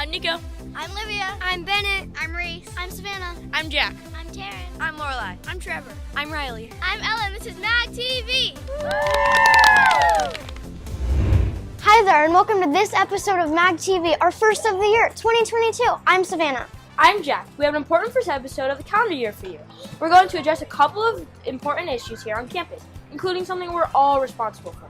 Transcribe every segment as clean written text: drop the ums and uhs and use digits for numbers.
I'm Nico. I'm Livia. I'm Bennett. I'm Reese. I'm Savannah. I'm Jack. I'm Taryn. I'm Lorelai. I'm Trevor. I'm Riley. I'm Ellen. This is MagTV. Hi there, and welcome to this episode of MagTV, our first of the year, 2022. I'm Savannah. I'm Jack. We have an important first episode of the calendar year for you. We're going to address a couple of important issues here on campus, including something we're all responsible for.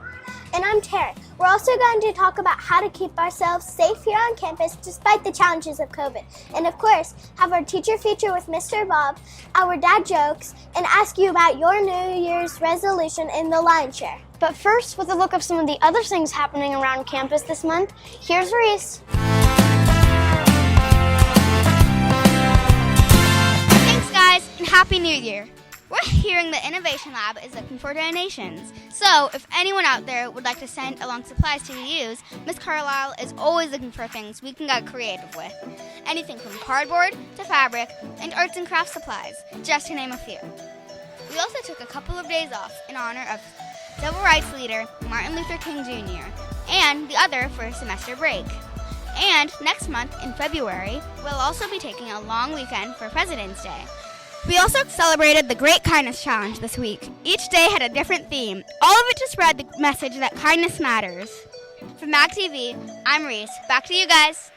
And I'm Taryn. We're also going to talk about how to keep ourselves safe here on campus despite the challenges of COVID. And of course, have our teacher feature with Mr. Bob, our dad jokes, and ask you about your New Year's resolution in the Lion Share. But first, with a look of some of the other things happening around campus this month, here's Reese. Thanks, guys, and Happy New Year. We're hearing the Innovation Lab is looking for donations. So, if anyone out there would like to send along supplies to use, Miss Carlisle is always looking for things we can get creative with. Anything from cardboard to fabric and arts and crafts supplies, just to name a few. We also took a couple of days off in honor of Civil Rights leader Martin Luther King Jr. and the other for a semester break. And next month, in February, we'll also be taking a long weekend for President's Day. We also celebrated the Great Kindness Challenge this week. Each day had a different theme, all of it to spread the message that kindness matters. From MagTV, I'm Reese. Back to you guys.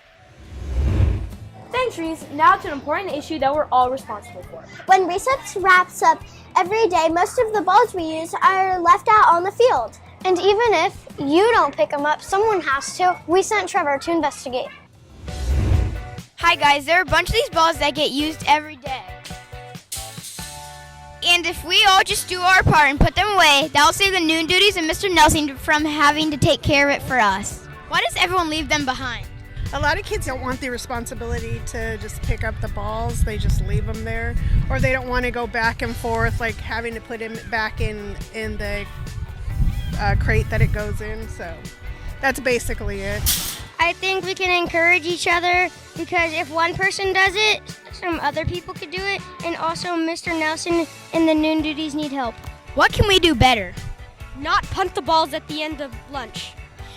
Thanks, Reese. Now to an important issue that we're all responsible for. When recess wraps up every day, most of the balls we use are left out on the field. And even if you don't pick them up, someone has to. We sent Trevor to investigate. Hi guys, there are a bunch of these balls that get used every day. And if we all just do our part and put them away, that'll save the noon duties and Mr. Nelson from having to take care of it for us. Why does everyone leave them behind? A lot of kids don't want the responsibility to just pick up the balls. They just leave them there. Or they don't want to go back and forth, like having to put him back in the crate that it goes in. So that's basically it. I think we can encourage each other because if one person does it, some other people could do it. And also Mr. Nelson and the noon duties need help. What can we do better? Not punt the balls at the end of lunch.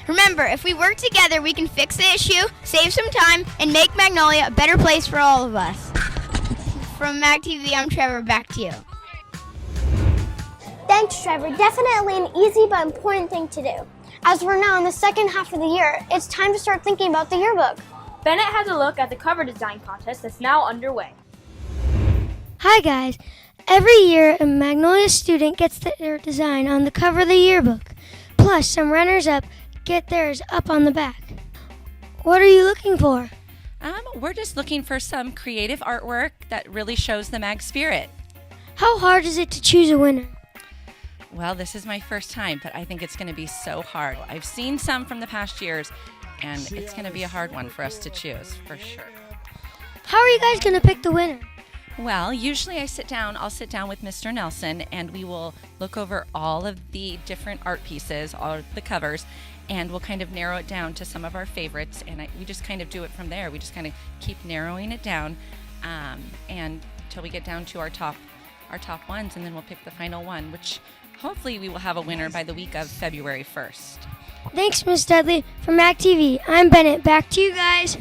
Remember, if we work together, we can fix the issue, save some time, and make Magnolia a better place for all of us. From MagTV, I'm Trevor. Back to you. Thanks, Trevor. Definitely an easy but important thing to do. As we're now in the second half of the year, it's time to start thinking about the yearbook. Bennett has a look at the cover design contest that's now underway. Hi guys. Every year a Magnolia student gets their design on the cover of the yearbook. Plus some runners-up get theirs up on the back. What are you looking for? We're just looking for some creative artwork that really shows the Mag spirit. How hard is it to choose a winner? Well, this is my first time, but I think it's going to be so hard. I've seen some from the past years, and it's going to be a hard one for us to choose, for sure. How are you guys going to pick the winner? Well, usually I'll sit down with Mr. Nelson, and we will look over all of the different art pieces, all of the covers, and we'll kind of narrow it down to some of our favorites, and we just kind of do it from there. We just kind of keep narrowing it down and until we get down to our top ones, and then we'll pick the final one, which hopefully we will have a winner by the week of February 1st. Thanks, Miss Dudley. From MagTV, I'm Bennett. Back to you guys.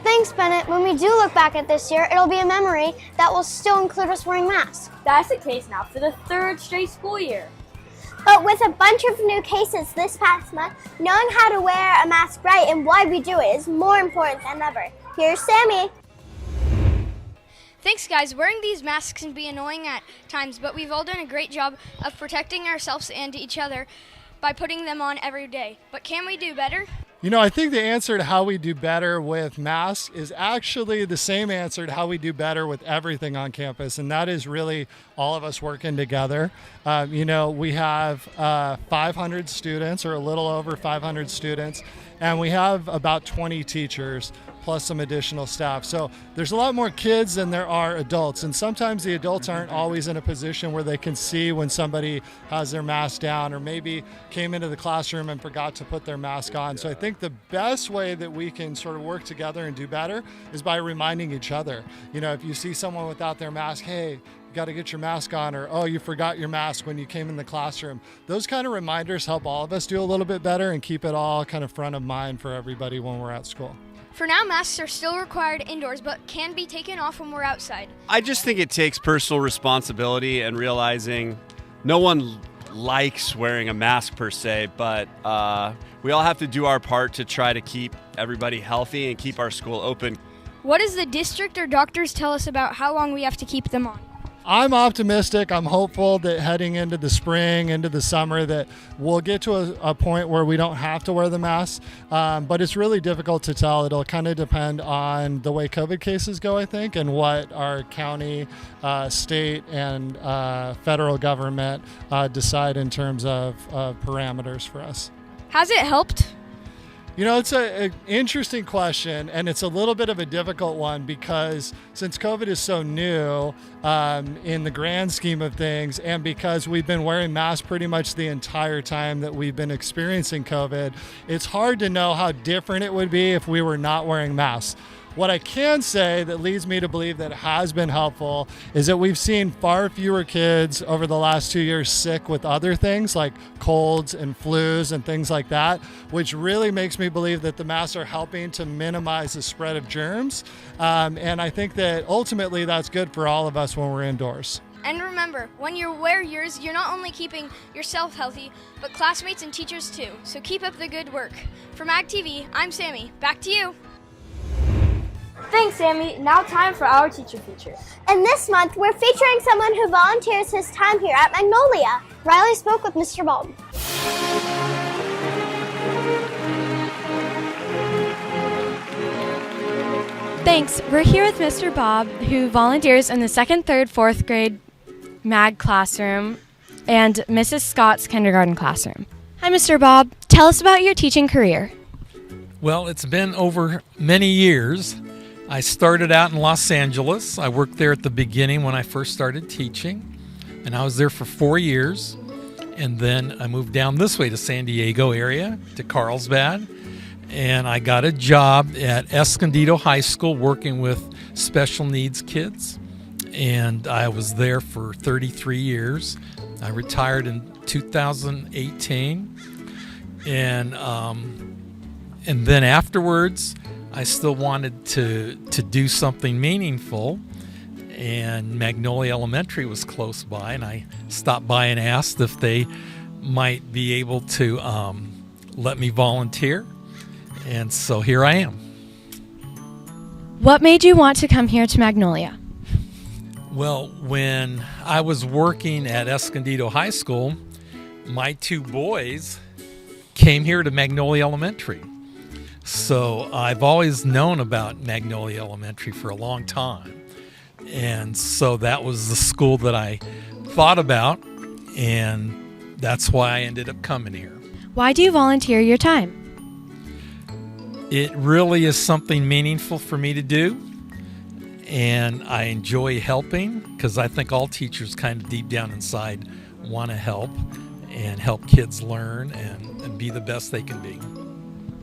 Thanks, Bennett. When we do look back at this year, it'll be a memory that will still include us wearing masks. That's the case now for the third straight school year. But with a bunch of new cases this past month, knowing how to wear a mask right and why we do it is more important than ever. Here's Sammy. Thanks, guys. Wearing these masks can be annoying at times, but we've all done a great job of protecting ourselves and each other by putting them on every day. But can we do better? You know, I think the answer to how we do better with masks is actually the same answer to how we do better with everything on campus, and that is really all of us working together. We have 500 students, or a little over 500 students, and we have about 20 teachers plus some additional staff. So there's a lot more kids than there are adults, and sometimes the adults aren't always in a position where they can see when somebody has their mask down or maybe came into the classroom and forgot to put their mask on. So I think the best way that we can sort of work together and do better is by reminding each other. You know, if you see someone without their mask, hey, you got to get your mask on, or, oh, you forgot your mask when you came in the classroom. Those kind of reminders help all of us do a little bit better and keep it all kind of front of mind for everybody when we're at school. For now, masks are still required indoors, but can be taken off when we're outside. I just think it takes personal responsibility and realizing no one likes wearing a mask per se, but we all have to do our part to try to keep everybody healthy and keep our school open. What does the district or doctors tell us about how long we have to keep them on? I'm optimistic. I'm hopeful that heading into the spring, into the summer, that we'll get to a point where we don't have to wear the mask. But it's really difficult to tell. It'll kind of depend on the way COVID cases go, I think, and what our county, state, and federal government decide in terms of parameters for us. Has it helped? You know, it's an interesting question, and it's a little bit of a difficult one because since COVID is so new in the grand scheme of things, and because we've been wearing masks pretty much the entire time that we've been experiencing COVID, it's hard to know how different it would be if we were not wearing masks. What I can say that leads me to believe that it has been helpful is that we've seen far fewer kids over the last 2 years sick with other things like colds and flus and things like that, which really makes me believe that the masks are helping to minimize the spread of germs. And I think that ultimately that's good for all of us when we're indoors. And remember, when you wear yours, you're not only keeping yourself healthy, but classmates and teachers too. So keep up the good work. For MagTV, I'm Sammy. Back to you. Thanks, Sammy. Now time for our teacher feature. And this month, we're featuring someone who volunteers his time here at Magnolia. Riley spoke with Mr. Bob. Thanks. We're here with Mr. Bob, who volunteers in the 2nd, 3rd, 4th grade MAG classroom and Mrs. Scott's kindergarten classroom. Hi, Mr. Bob. Tell us about your teaching career. Well, it's been over many years. I started out in Los Angeles. I worked there at the beginning when I first started teaching, and I was there for 4 years. And then I moved down this way to San Diego area, to Carlsbad, and I got a job at Escondido High School working with special needs kids. And I was there for 33 years. I retired in 2018. And then afterwards, I still wanted to do something meaningful, and Magnolia Elementary was close by, and I stopped by and asked if they might be able to let me volunteer, and so here I am. What made you want to come here to Magnolia? Well, when I was working at Escondido High School, my 2 boys came here to Magnolia Elementary. So I've always known about Magnolia Elementary for a long time. And so that was the school that I thought about, and that's why I ended up coming here. Why do you volunteer your time? It really is something meaningful for me to do, and I enjoy helping because I think all teachers kind of deep down inside want to help and help kids learn and be the best they can be.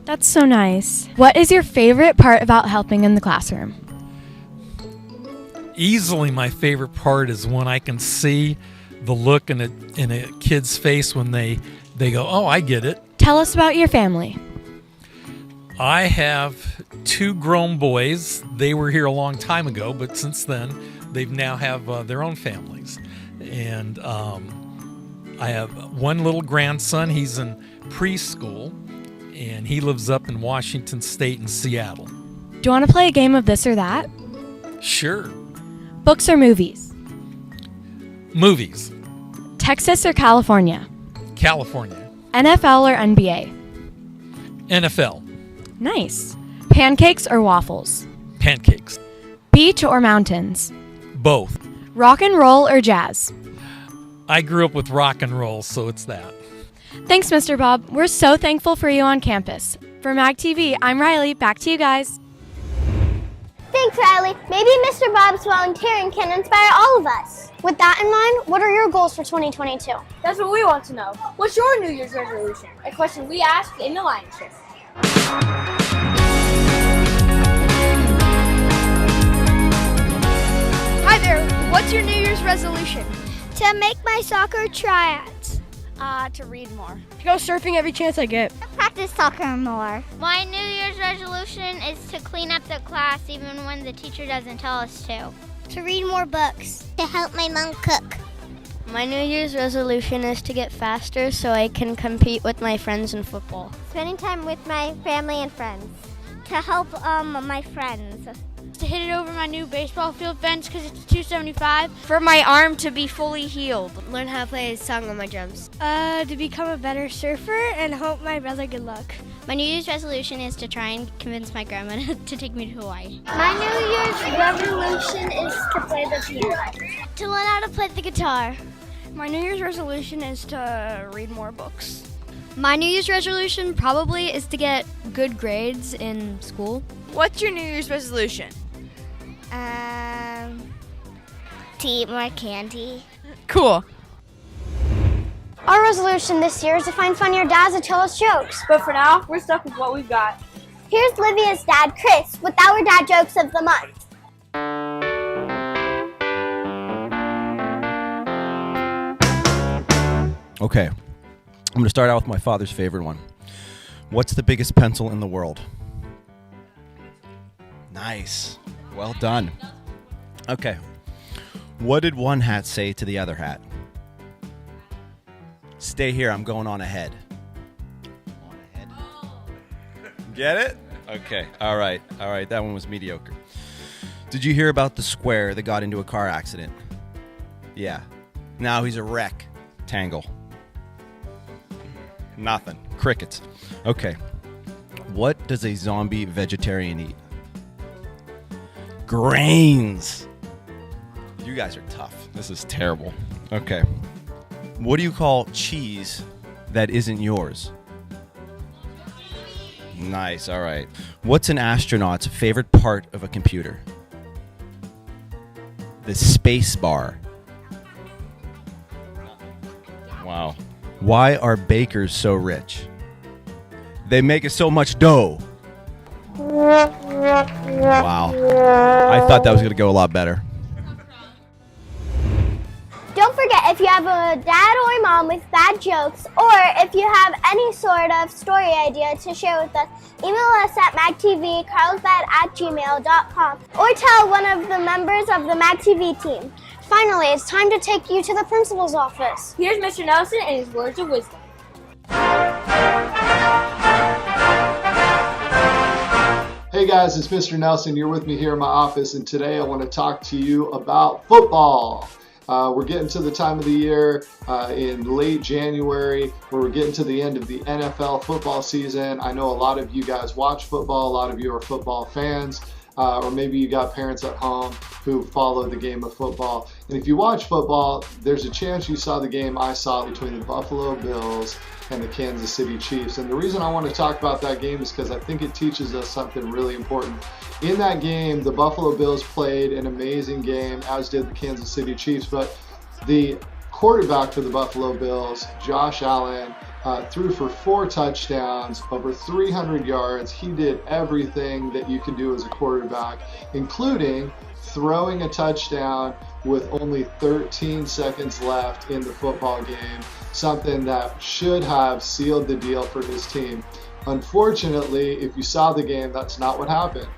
That's so nice. What is your favorite part about helping in the classroom? Easily my favorite part is when I can see the look in a kid's face when they go, oh, I get it. Tell us about your family. I have 2 grown boys. They were here a long time ago, but since then, they now have their own families. And I have 1 little grandson. He's in preschool, and he lives up in Washington State in Seattle. Do you want to play a game of this or that? Sure. Books or movies? Movies. Texas or California? California. NFL or NBA? NFL. Nice. Pancakes or waffles? Pancakes. Beach or mountains? Both. Rock and roll or jazz? I grew up with rock and roll, so it's that. Thanks, Mr. Bob. We're so thankful for you on campus. For MagTV, I'm Riley. Back to you guys. Thanks, Riley. Maybe Mr. Bob's volunteering can inspire all of us. With that in mind, what are your goals for 2022? That's what we want to know. What's your New Year's resolution? A question we asked in the Lion Shift. Hi there. What's your New Year's Year's resolution? To make my soccer tryouts. To read more. To go surfing every chance I get. Practice soccer more. My New Year's resolution is to clean up the class even when the teacher doesn't tell us to. To read more books. To help my mom cook. My New Year's resolution is to get faster so I can compete with my friends in football. Spending time with my family and friends. To help my friends. To hit it over my new baseball field fence because it's 275. For my arm to be fully healed. Learn how to play a song on my drums. To become a better surfer and hope my brother good luck. My New Year's resolution is to try and convince my grandma to take me to Hawaii. My New Year's resolution is to play the piano. To learn how to play the guitar. My New Year's resolution is to read more books. My New Year's resolution probably is to get good grades in school. What's your New Year's resolution? To eat more candy. Cool. Our resolution this year is to find funnier dads to tell us jokes. But for now, we're stuck with what we've got. Here's Livia's dad, Chris, with our dad jokes of the month. Okay, I'm going to start out with my father's favorite one. What's the biggest pencil in the world? Nice. Well done. Okay. What did one hat say to the other hat? Stay here, I'm going on ahead. On ahead. Get it? Okay. All right. That one was mediocre. Did you hear about the square that got into a car accident? Yeah. Now he's a wreck. Tangle. Nothing. Crickets. Okay. What does a zombie vegetarian eat? Grains. You guys are tough. This is terrible. Okay. What do you call cheese that isn't yours? Nice. All right. What's an astronaut's favorite part of a computer? The space bar. Wow. Why are bakers so rich? They make so much dough. Wow. I thought that was going to go a lot better. Don't forget, if you have a dad or mom with bad jokes, or if you have any sort of story idea to share with us, email us at magtvcarlsbad@gmail.com or tell one of the members of the MagTV team. Finally, it's time to take you to the principal's office. Here's Mr. Nelson and his words of wisdom. Hey guys, it's Mr. Nelson. You're with me here in my office, and today I want to talk to you about football. We're getting to the time of the year in late January where we're getting to the end of the NFL football season. I know a lot of you guys watch football, a lot of you are football fans, or maybe you got parents at home who follow the game of football. And if you watch football, there's a chance you saw the game I saw between the Buffalo Bills and the Kansas City Chiefs. And the reason I want to talk about that game is because I think it teaches us something really important. In that game, the Buffalo Bills played an amazing game, as did the Kansas City Chiefs, but the quarterback for the Buffalo Bills, Josh Allen, threw for 4 touchdowns, over 300 yards. He did everything that you can do as a quarterback, including throwing a touchdown with only 13 seconds left in the football game, something that should have sealed the deal for his team. Unfortunately, if you saw the game, that's not what happened.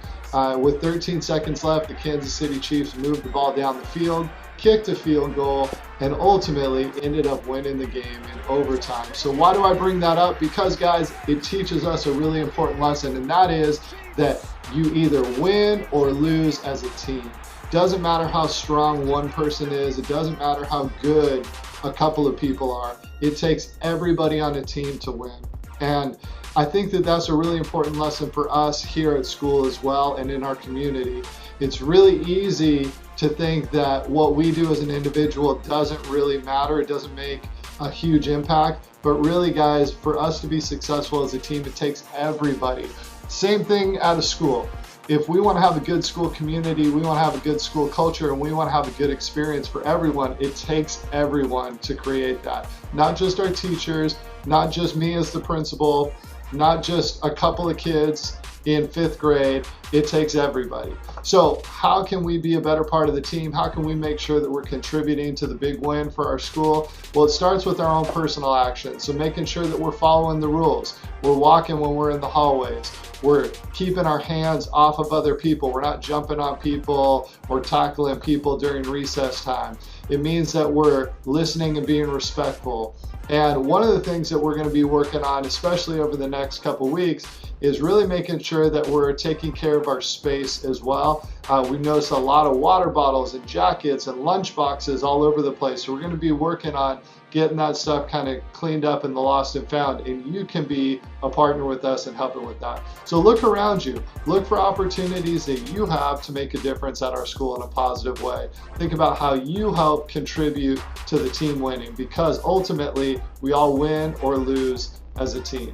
With 13 seconds left, the Kansas City Chiefs moved the ball down the field, kicked a field goal, and ultimately ended up winning the game in overtime. So why do I bring that up? Because guys, it teaches us a really important lesson, and that is that you either win or lose as a team. Doesn't matter how strong one person is, it doesn't matter how good a couple of people are. It takes everybody on a team to win. And I think that that's a really important lesson for us here at school as well and in our community. It's really easy to think that what we do as an individual doesn't really matter. It doesn't make a huge impact. But really, guys, for us to be successful as a team, it takes everybody. Same thing out of school. If we want to have a good school community, we want to have a good school culture, and we want to have a good experience for everyone, it takes everyone to create that. Not just our teachers, not just me as the principal, not just a couple of kids. in 5th grade, it takes everybody. So how can we be a better part of the team? How can we make sure that we're contributing to the big win for our school? Well, it starts with our own personal actions. So making sure that we're following the rules. We're walking when we're in the hallways. We're keeping our hands off of other people. We're not jumping on people or tackling people during recess time. It means that we're listening and being respectful. And one of the things that we're going to be working on, especially over the next couple weeks, is really making sure that we're taking care of our space as well. We've noticed a lot of water bottles and jackets and lunch boxes all over the place. So we're going to be working on getting that stuff kind of cleaned up in the lost and found, and you can be a partner with us and helping with that. So look around you. Look for opportunities that you have to make a difference at our school in a positive way. Think about how you help contribute to the team winning, because ultimately we all win or lose as a team.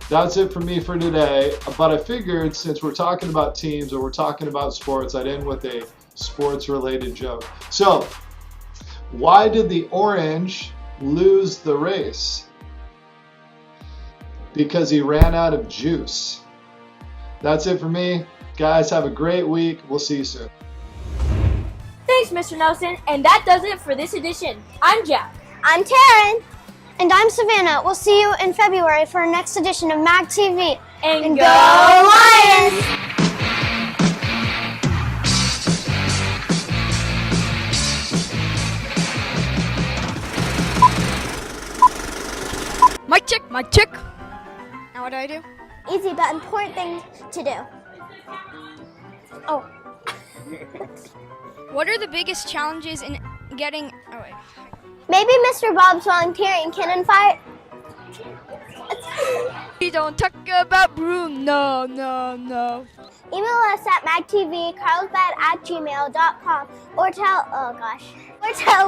That's it for me for today, but I figured since we're talking about teams or we're talking about sports, I'd end with a sports related joke. So, why did the orange lose the race? Because he ran out of juice. That's it for me. Guys, have a great week. We'll see you soon. Thanks, Mr. Nelson, and that does it for this edition. I'm Jack. I'm Taryn. And I'm Savannah. We'll see you in February for our next edition of MagTV. And go Lions! Mic check, mic check. Now what do I do? Easy but important thing to do. Oh. What are the biggest challenges in getting... Oh, wait. Maybe Mr. Bob's volunteering cannon fire. We don't talk about broom. No, no, no. Email us at magtvcarlsbad@gmail.com or tell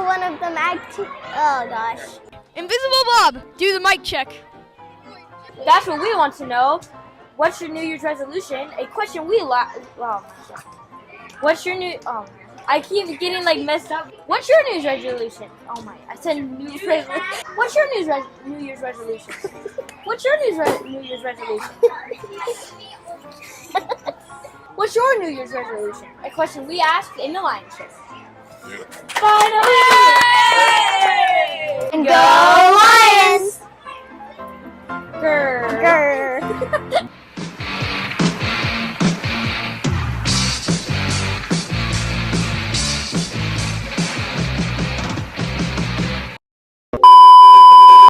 one of the Invisible Bob, do the mic check. That's what we want to know. What's your New Year's resolution? A question we what's your new... I keep getting messed up. What's your New Year's resolution? Oh my! I said New Year's resolution. What's your New Year's resolution? What's your New Year's resolution? What's your New Year's resolution? A question we asked in the Lions show. Finally! And go Lions! Grr. Grr.